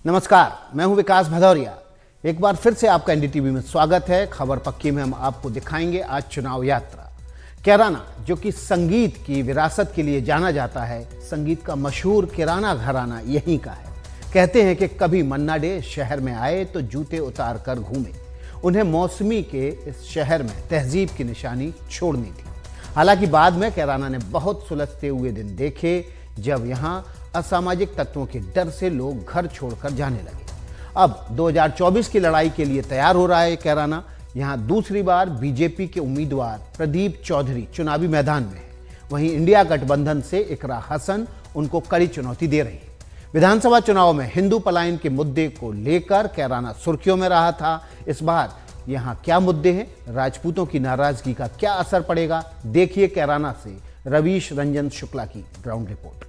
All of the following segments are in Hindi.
नमस्कार, मैं हूं विकास भदौरिया। एक बार फिर से आपका एनडीटीवी में स्वागत है। खबर पक्की में हम आपको दिखाएंगे आज चुनाव यात्रा। कैराना, जो कि संगीत की विरासत के लिए जाना जाता है, संगीत का मशहूर किराना घराना यहीं का है। कहते हैं कि कभी मन्ना डे शहर में आए तो जूते उतार कर घूमे। उन्हें मौसमी के इस शहर में तहजीब की निशानी छोड़नी थी। हालांकि बाद में कैराना ने बहुत सुलझते हुए दिन देखे, जब यहाँ असामाजिक तत्वों के डर से लोग घर छोड़कर जाने लगे। अब 2024 की लड़ाई के लिए तैयार हो रहा है कैराना। यहाँ दूसरी बार बीजेपी के उम्मीदवार प्रदीप चौधरी चुनावी मैदान में है। वहीं इंडिया गठबंधन से इकरा हसन उनको कड़ी चुनौती दे रही है। विधानसभा चुनाव में हिंदू पलायन के मुद्दे को लेकर कैराना सुर्खियों में रहा था। इस बार यहाँ क्या मुद्दे हैं, राजपूतों की नाराजगी का क्या असर पड़ेगा, देखिए कैराना से रवीश रंजन शुक्ला की ग्राउंड रिपोर्ट।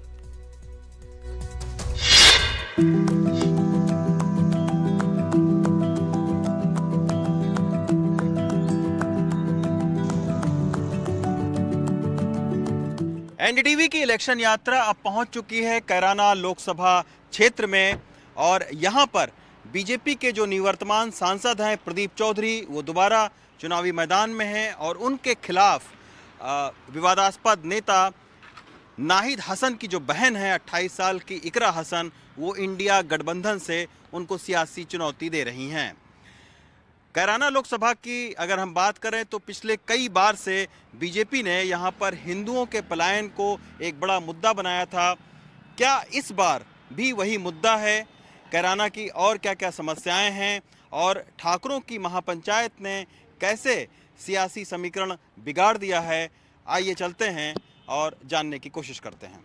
एनडीटीवी की इलेक्शन यात्रा अब पहुंच चुकी है कैराना लोकसभा क्षेत्र में और यहां पर बीजेपी के जो निवर्तमान सांसद हैं प्रदीप चौधरी, वो दोबारा चुनावी मैदान में हैं और उनके खिलाफ विवादास्पद नेता नाहिद हसन की जो बहन है 28 साल की इकरा हसन, वो इंडिया गठबंधन से उनको सियासी चुनौती दे रही हैं। कैराना लोकसभा की अगर हम बात करें तो पिछले कई बार से बीजेपी ने यहाँ पर हिंदुओं के पलायन को एक बड़ा मुद्दा बनाया था। क्या इस बार भी वही मुद्दा है? कैराना की और क्या क्या समस्याएं हैं और ठाकुरों की महापंचायत ने कैसे सियासी समीकरण बिगाड़ दिया है? आइए चलते हैं और जानने की कोशिश करते हैं।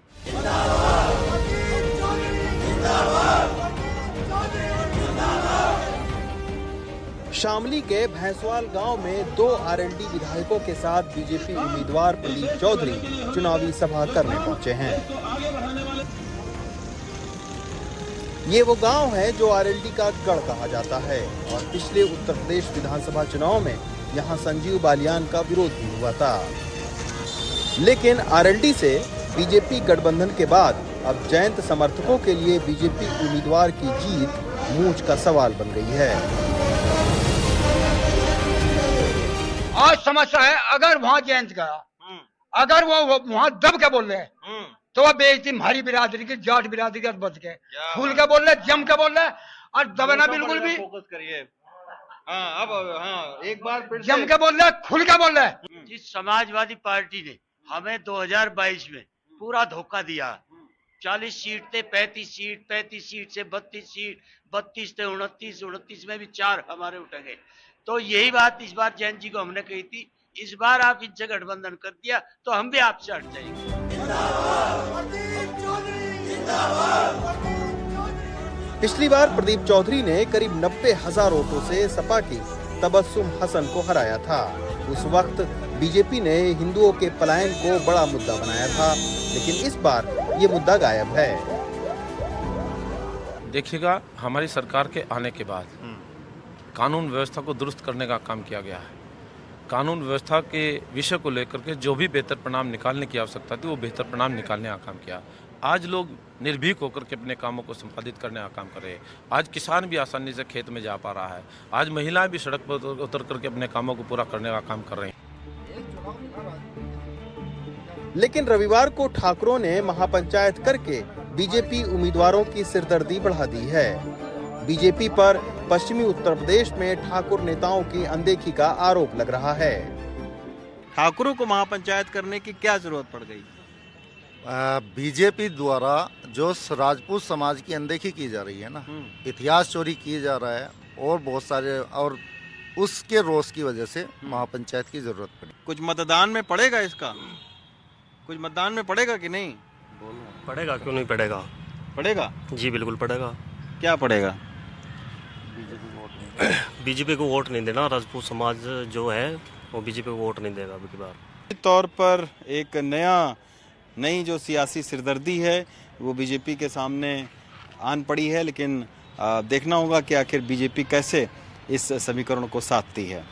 शामली के भैंसवाल गांव में 2 आरएलडी विधायकों के साथ बीजेपी उम्मीदवार प्रदीप चौधरी चुनावी सभा करने पहुंचे हैं। ये वो गांव है जो आरएलडी का गढ़ कहा जाता है और पिछले उत्तर प्रदेश विधानसभा चुनाव में यहां संजीव बालियान का विरोध भी हुआ था। लेकिन आरएलडी से बीजेपी गठबंधन के बाद अब जयंत समर्थकों के लिए बीजेपी उम्मीदवार की जीत मूंछ का सवाल बन गई है। आज समस्या है, अगर वहाँ जयंत गया, अगर वो वहाँ दब के बोल रहे तो वह बेइज्जती हमारी बिरादरी की, जाट बिरादरी की बच के खुल के बोल रहे, जम के बोल रहे और दबना बिल्कुल भी। फोकस करिए। एक बार फिर जम के बोल रहे, खुल के बोल रहे। जिस समाजवादी पार्टी ने हमें 2022 में पूरा धोखा दिया, 40 सीट थे 35 सीट, 35 सीट से 32 सीट, 32 थे 29, 29 में भी 4 हमारे उठ गए। तो यही बात इस बार जैन जी को हमने कही थी, इस बार आप इनसे गठबंधन कर दिया तो हम भी आपसे हट जाएंगे। पिछली बार प्रदीप चौधरी ने करीब 90,000 वोटों से सपा की तबस्सुम हसन को हराया था। उस वक्त बीजेपी ने हिंदुओं के पलायन को बड़ा मुद्दा बनाया था, लेकिन इस बार ये मुद्दा गायब है। देखिएगा, हमारी सरकार के आने के बाद कानून व्यवस्था को दुरुस्त करने का काम किया गया है। कानून व्यवस्था के विषय को लेकर के जो भी बेहतर परिणाम निकालने की आवश्यकता थी, वो बेहतर परिणाम निकालने का काम किया। आज लोग निर्भीक होकर के अपने कामों को संपादित करने का काम कर रहे हैं। आज किसान भी आसानी से खेत में जा पा रहा है। आज महिलाएं भी सड़क पर उतर करके अपने कामों को पूरा करने का काम कर रहे हैं। लेकिन रविवार को ठाकुरों ने महापंचायत करके बीजेपी उम्मीदवारों की सिरदर्दी बढ़ा दी है। बीजेपी पर पश्चिमी उत्तर प्रदेश में ठाकुर नेताओं की अनदेखी का आरोप लग रहा है। ठाकुरों को महापंचायत करने की क्या जरूरत पड़ गई? बीजेपी द्वारा जो राजपूत समाज की अनदेखी की जा रही है ना, इतिहास चोरी किया जा रहा है और बहुत सारे, और उसके रोष की वजह से महापंचायत की जरूरत पड़ी। कुछ मतदान में पड़ेगा इसका? कुछ मतदान में पड़ेगा कि नहीं? पड़ेगा, क्यों नहीं पड़ेगा? पड़ेगा जी बिल्कुल पड़ेगा। क्या पड़ेगा? बीजेपी को वोट नहीं देना। राजपूत समाज जो है वो बीजेपी को वोट नहीं देगा अबकी बार। तौर पर एक नई जो सियासी सिरदर्दी है वो बीजेपी के सामने आन पड़ी है, लेकिन देखना होगा कि आखिर बीजेपी कैसे इस समीकरण को साधती है।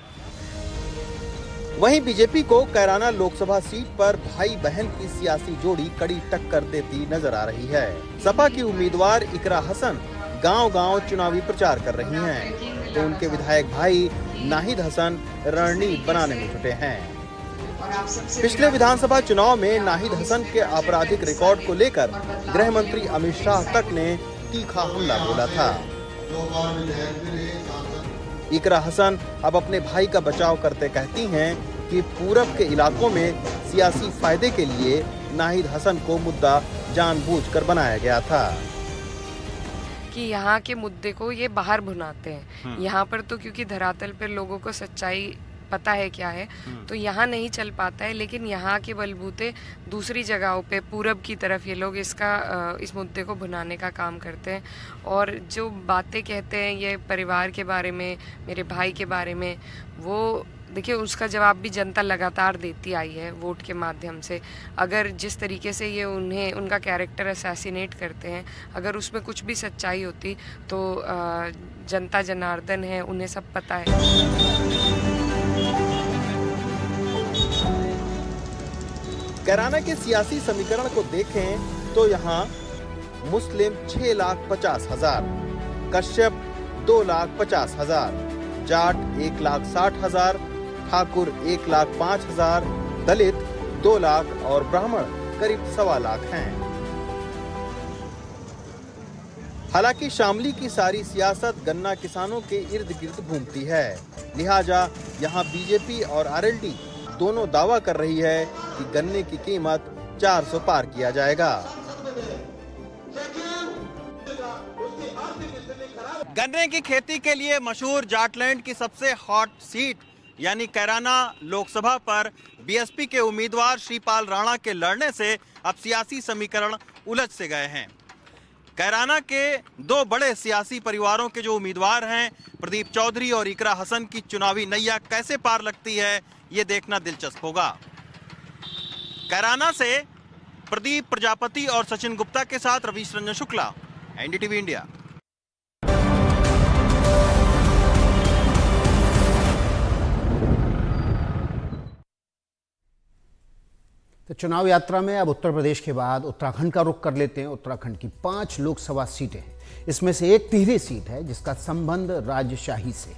वहीं बीजेपी को कैराना लोकसभा सीट पर भाई बहन की सियासी जोड़ी कड़ी टक्कर देती नजर आ रही है। सपा की उम्मीदवार इकरा हसन गांव-गांव चुनावी प्रचार कर रही हैं, तो उनके विधायक भाई नाहिद हसन रणनीति बनाने में जुटे हैं। पिछले विधानसभा चुनाव में नाहिद हसन के आपराधिक रिकॉर्ड को लेकर गृह मंत्री अमित शाह तक ने तीखा हमला बोला था। इकरा हसन अब अपने भाई का बचाव करते कहती हैं कि पूरब के इलाकों में सियासी फायदे के लिए नाहिद हसन को मुद्दा जानबूझकर बनाया गया था कि यहाँ के मुद्दे को ये बाहर भुनाते हैं। यहाँ पर तो क्योंकि धरातल पर लोगों को सच्चाई पता है क्या है, तो यहाँ नहीं चल पाता है, लेकिन यहाँ के बलबूते दूसरी जगहों पे पूरब की तरफ ये लोग इस मुद्दे को भुनाने का काम करते हैं। और जो बातें कहते हैं ये परिवार के बारे में, मेरे भाई के बारे में, वो देखिए उसका जवाब भी जनता लगातार देती आई है वोट के माध्यम से। अगर जिस तरीके से ये उनका कैरेक्टर असैसिनेट करते हैं, अगर उसमें कुछ भी सच्चाई होती तो जनता जनार्दन है, उन्हें सब पता है। कैराना के सियासी समीकरण को देखें तो यहाँ मुस्लिम 6,50,000, कश्यप 2,50,000, जाट 1,60,000, ठाकुर 1,05,000, दलित 2 लाख और ब्राह्मण करीब 1.25 लाख हैं। हालांकि शामली की सारी सियासत गन्ना किसानों के इर्द गिर्द घूमती है, लिहाजा यहाँ बीजेपी और आरएलडी दोनों दावा कर रही है कि गन्ने की कीमत 400 पार किया जाएगा। गन्ने की खेती के लिए मशहूर जाटलैंड की सबसे हॉट सीट यानी कैराना लोकसभा पर बीएसपी के उम्मीदवार श्रीपाल राणा के लड़ने से अब सियासी समीकरण उलझ से गए हैं। कैराना के 2 बड़े सियासी परिवारों के जो उम्मीदवार हैं, प्रदीप चौधरी और इकरा हसन की चुनावी नैया कैसे पार लगती है, ये देखना दिलचस्प होगा। कैराना से प्रदीप प्रजापति और सचिन गुप्ता के साथ रवीश रंजन शुक्ला, एनडीटीवी इंडिया। तो चुनाव यात्रा में अब उत्तर प्रदेश के बाद उत्तराखंड का रुख कर लेते हैं। उत्तराखंड की 5 लोकसभा सीटें हैं, इसमें से एक टिहरी सीट है जिसका संबंध राजशाही से।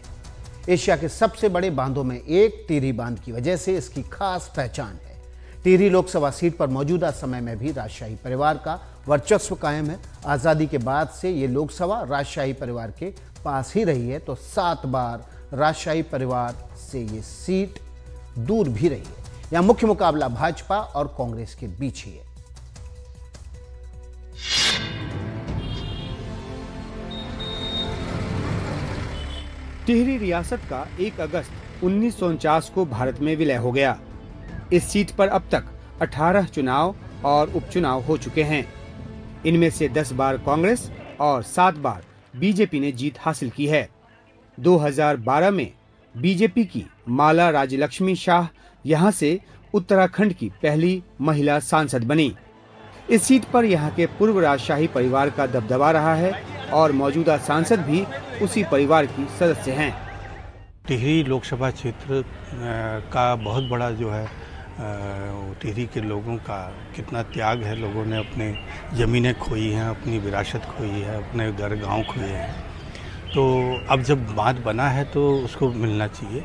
एशिया के सबसे बड़े बांधों में एक टिहरी बांध की वजह से इसकी खास पहचान है। टिहरी लोकसभा सीट पर मौजूदा समय में भी राजशाही परिवार का वर्चस्व कायम है। आज़ादी के बाद से ये लोकसभा राजशाही परिवार के पास ही रही है, तो 7 बार राजशाही परिवार से ये सीट दूर भी रही है। यहाँ मुख्य मुकाबला भाजपा और कांग्रेस के बीच ही है। टिहरी रियासत का 1 अगस्त 1949 को भारत में विलय हो गया। इस सीट पर अब तक 18 चुनाव और उपचुनाव हो चुके हैं। इनमें से 10 बार कांग्रेस और 7 बार बीजेपी ने जीत हासिल की है। 2012 में बीजेपी की माला राज्यलक्ष्मी शाह यहां से उत्तराखंड की पहली महिला सांसद बनी। इस सीट पर यहां के पूर्व राजशाही परिवार का दबदबा रहा है और मौजूदा सांसद भी उसी परिवार की सदस्य हैं। टिहरी लोकसभा क्षेत्र का बहुत बड़ा जो है टिहरी के लोगों का कितना त्याग है। लोगों ने अपने ज़मीनें खोई हैं, अपनी विरासत खोई है, अपने घर गांव खोए हैं। तो अब जब बात बना है तो उसको मिलना चाहिए।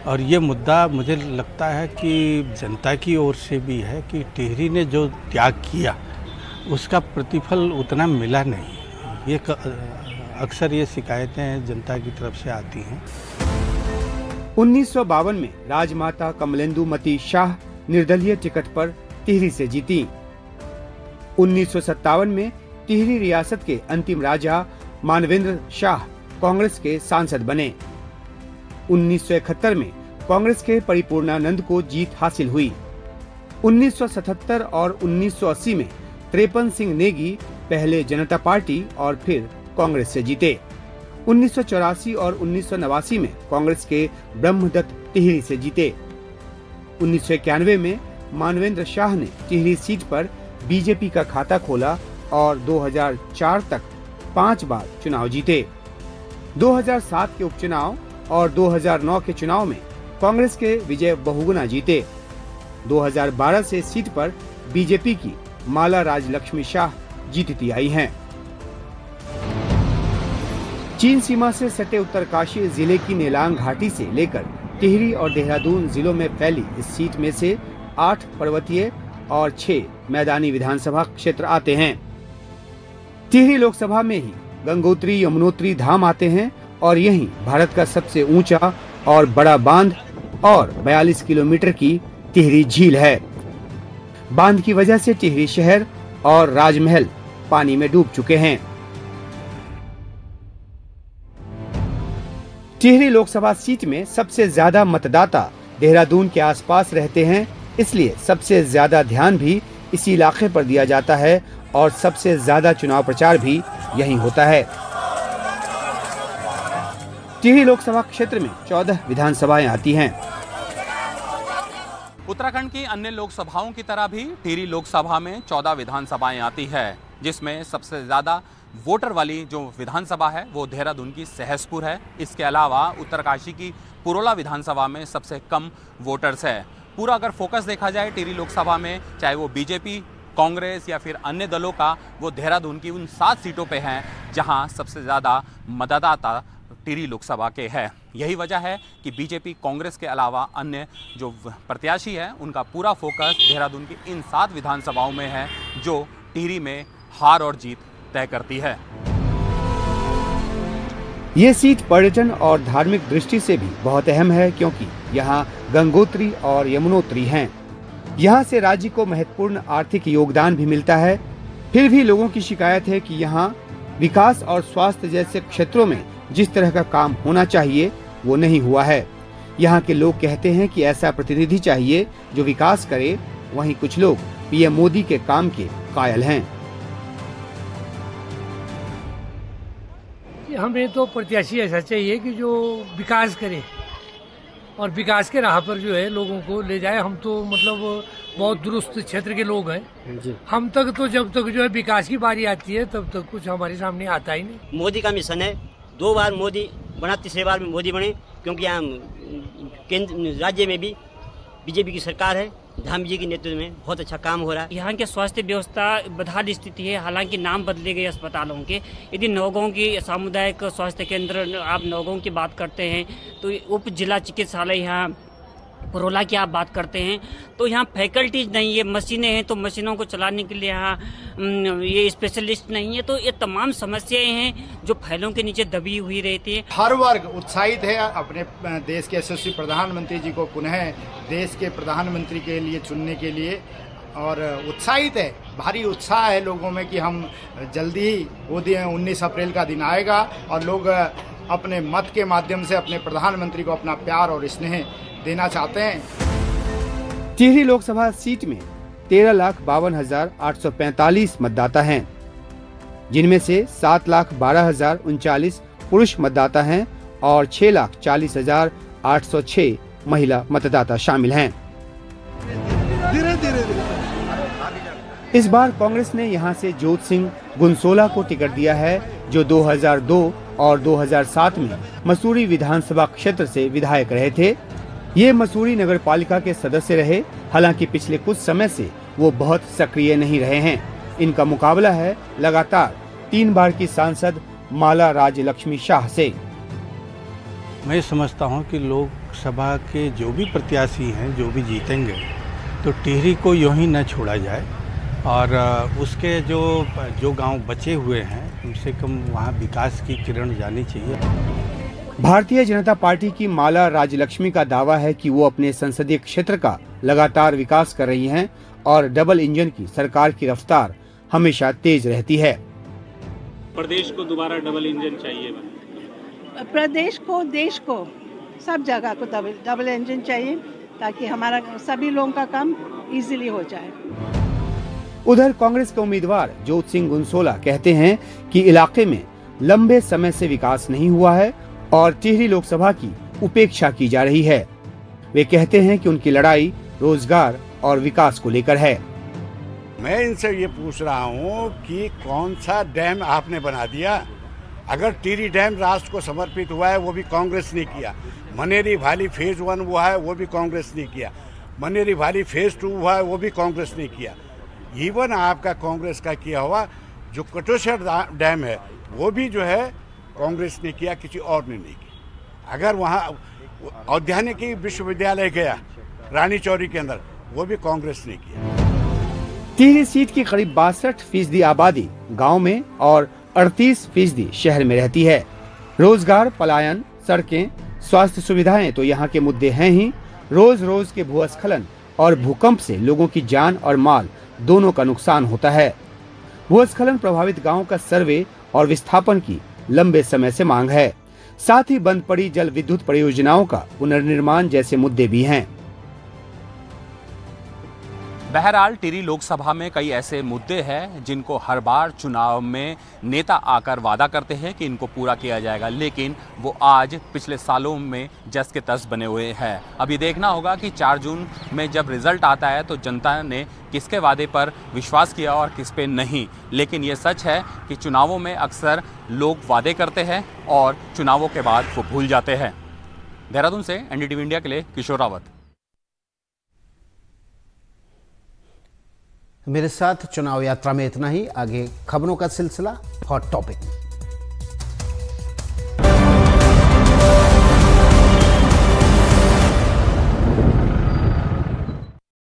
और ये मुद्दा मुझे लगता है कि जनता की ओर से भी है कि टिहरी ने जो त्याग किया उसका प्रतिफल उतना मिला नहीं। ये अक्सर ये शिकायतें जनता की तरफ से आती हैं। 1952 में राजमाता कमलेंदु मती शाह निर्दलीय टिकट पर टिहरी से जीती। 1957 में टिहरी रियासत के अंतिम राजा मानवेंद्र शाह कांग्रेस के सांसद बने। 1971 में कांग्रेस के परिपूर्णानंद को जीत हासिल हुई। 1977 और 1980 में त्रेपन सिंह नेगी पहले जनता पार्टी और फिर कांग्रेस से जीते। 1984 और 1989 में कांग्रेस के ब्रह्मदत्त टिहरी से जीते। 1991 में मानवेंद्र शाह ने टिहरी सीट पर बीजेपी का खाता खोला और 2004 तक 5 बार चुनाव जीते। 2007 के उपचुनाव और 2009 के चुनाव में कांग्रेस के विजय बहुगुना जीते। 2012 से सीट पर बीजेपी की माला राज्यलक्ष्मी शाह जीतती आई हैं। चीन सीमा से सटे उत्तरकाशी जिले की नेलांग घाटी से लेकर टिहरी और देहरादून जिलों में फैली इस सीट में से 8 पर्वतीय और 6 मैदानी विधानसभा क्षेत्र आते हैं। टिहरी लोकसभा में ही गंगोत्री यमुनोत्री धाम आते हैं और यहीं भारत का सबसे ऊंचा और बड़ा बांध और 42 किलोमीटर की टिहरी झील है। बांध की वजह से टिहरी शहर और राजमहल पानी में डूब चुके हैं। टिहरी लोकसभा सीट में सबसे ज्यादा मतदाता देहरादून के आसपास रहते हैं, इसलिए सबसे ज्यादा ध्यान भी इसी इलाके पर दिया जाता है और सबसे ज्यादा चुनाव प्रचार भी यहीं होता है। टिहरी लोकसभा क्षेत्र में 14 विधानसभाएं आती हैं। उत्तराखंड की अन्य लोकसभाओं की तरह भी टिहरी लोकसभा में 14 विधानसभाएं आती है, जिसमें सबसे ज़्यादा वोटर वाली जो विधानसभा है वो देहरादून की सहसपुर है। इसके अलावा उत्तरकाशी की पुरोला विधानसभा में सबसे कम वोटर्स है। पूरा अगर फोकस देखा जाए टिहरी लोकसभा में, चाहे वो बीजेपी, कांग्रेस या फिर अन्य दलों का, वो देहरादून की उन 7 सीटों पे हैं जहां सबसे ज़्यादा मतदाता टिहरी लोकसभा के हैं। यही वजह है कि बीजेपी, कांग्रेस के अलावा अन्य जो प्रत्याशी हैं उनका पूरा फोकस देहरादून की इन 7 विधानसभाओं में है जो टिहरी में हार और जीत तय करती है। ये सीट पर्यटन और धार्मिक दृष्टि से भी बहुत अहम है, क्योंकि यहाँ गंगोत्री और यमुनोत्री हैं। यहाँ से राज्य को महत्वपूर्ण आर्थिक योगदान भी मिलता है। फिर भी लोगों की शिकायत है कि यहाँ विकास और स्वास्थ्य जैसे क्षेत्रों में जिस तरह का काम होना चाहिए वो नहीं हुआ है। यहाँ के लोग कहते हैं कि ऐसा प्रतिनिधि चाहिए जो विकास करे, वहीं कुछ लोग पीएम मोदी के काम के कायल हैं। हमें तो प्रत्याशी ऐसा चाहिए कि जो विकास करे और विकास के राह पर जो है लोगों को ले जाए। हम तो मतलब बहुत दुरुस्त क्षेत्र के लोग हैं जी। हम तक तो जब तक जो है विकास की बारी आती है तब तक कुछ हमारे सामने आता ही नहीं। मोदी का मिशन है, 2 बार मोदी बना, तीसरे बार में मोदी बने, क्योंकि यहाँ केंद्र राज्य में भी बीजेपी की सरकार है। धाम जी के नेतृत्व में बहुत अच्छा काम हो रहा है। यहाँ के स्वास्थ्य व्यवस्था बदहाल स्थिति है, हालांकि नाम बदले गए अस्पतालों के। यदि नौगांव की सामुदायिक स्वास्थ्य केंद्र, आप नौगांव की बात करते हैं तो उप जिला चिकित्सालय यहाँ पुरोला की आप बात करते हैं तो यहाँ फैकल्टीज नहीं है, मशीनें हैं तो मशीनों को चलाने के लिए यहाँ ये स्पेशलिस्ट नहीं है। तो ये तमाम समस्याएं हैं जो फैलों के नीचे दबी हुई रहती है। हर वर्ग उत्साहित है अपने देश के यशस्वी प्रधानमंत्री जी को पुनः देश के प्रधानमंत्री के लिए चुनने के लिए, और उत्साहित है, भारी उत्साह है लोगों में कि हम जल्दी ही वो 19 अप्रैल का दिन आएगा और लोग अपने मत के माध्यम से अपने प्रधानमंत्री को अपना प्यार और स्नेह देना चाहते हैं। टिहरी लोकसभा सीट में 13,52,845 मतदाता हैं, जिनमें से 7,12,039 पुरुष मतदाता हैं और 6,40,806 महिला मतदाता शामिल हैं। इस बार कांग्रेस ने यहां से जोत सिंह गुनसोला को टिकट दिया है, जो 2002 और 2007 में मसूरी विधानसभा क्षेत्र से विधायक रहे थे। ये मसूरी नगर पालिका के सदस्य रहे, हालांकि पिछले कुछ समय से वो बहुत सक्रिय नहीं रहे हैं। इनका मुकाबला है लगातार 3 बार की सांसद माला राजलक्ष्मी शाह से। मैं समझता हूं कि लोकसभा के जो भी प्रत्याशी हैं, जो भी जीतेंगे, तो टिहरी को यूं ही न छोड़ा जाए और उसके जो गांव बचे हुए हैं कम से कम वहां विकास की किरण जानी चाहिए। भारतीय जनता पार्टी की माला राजलक्ष्मी का दावा है कि वो अपने संसदीय क्षेत्र का लगातार विकास कर रही हैं और डबल इंजन की सरकार की रफ्तार हमेशा तेज रहती है। प्रदेश को दोबारा डबल इंजन चाहिए। प्रदेश को, देश को, सब जगह को डबल इंजन चाहिए ताकि हमारा सभी लोगों का काम इजीली हो जाए। उधर कांग्रेस के उम्मीदवार जोत सिंह गुनसोला कहते हैं कि इलाके में लंबे समय से विकास नहीं हुआ है और टिहरी लोकसभा की उपेक्षा की जा रही है। वे कहते हैं कि उनकी लड़ाई रोजगार और विकास को लेकर है। मैं इनसे ये पूछ रहा हूँ कि कौन सा डैम आपने बना दिया? अगर टिहरी डैम राष्ट्र को समर्पित हुआ है वो भी कांग्रेस ने किया। मनेरी वैली फेज 1 हुआ है वो भी कांग्रेस ने किया। मनेरी वैली फेज 2 हुआ है वो भी कांग्रेस ने किया। इवन आपका कांग्रेस का किया हुआ जो कटोसर डैम है वो भी जो है कांग्रेस ने किया, किसी और ने नहीं किया। अगर वहाँ औद्यानिकी विश्वविद्यालय गया रानी चौरी के अंदर, वो भी कांग्रेस ने किया। टिहरी सीट की करीब 62% आबादी गांव में और 38% शहर में रहती है। रोजगार, पलायन, सड़कें, स्वास्थ्य सुविधाएं तो यहाँ के मुद्दे हैं ही। रोज रोज के भूस्खलन और भूकंप से लोगों की जान और माल दोनों का नुकसान होता है। भूस्खलन प्रभावित गांव का सर्वे और विस्थापन की लंबे समय से मांग है। साथ ही बंद पड़ी जल विद्युत परियोजनाओं का पुनर्निर्माण जैसे मुद्दे भी हैं। बहरहाल टिहरी लोकसभा में कई ऐसे मुद्दे हैं जिनको हर बार चुनाव में नेता आकर वादा करते हैं कि इनको पूरा किया जाएगा, लेकिन वो आज पिछले सालों में जस के तस बने हुए हैं। अब ये देखना होगा कि 4 जून में जब रिजल्ट आता है तो जनता ने किसके वादे पर विश्वास किया और किस पे नहीं। लेकिन ये सच है कि चुनावों में अक्सर लोग वादे करते हैं और चुनावों के बाद वो भूल जाते हैं। देहरादून से एनडीटीवी इंडिया के लिए किशोर रावत। मेरे साथ चुनाव यात्रा में इतना ही। आगे खबरों का सिलसिला, हॉट टॉपिक।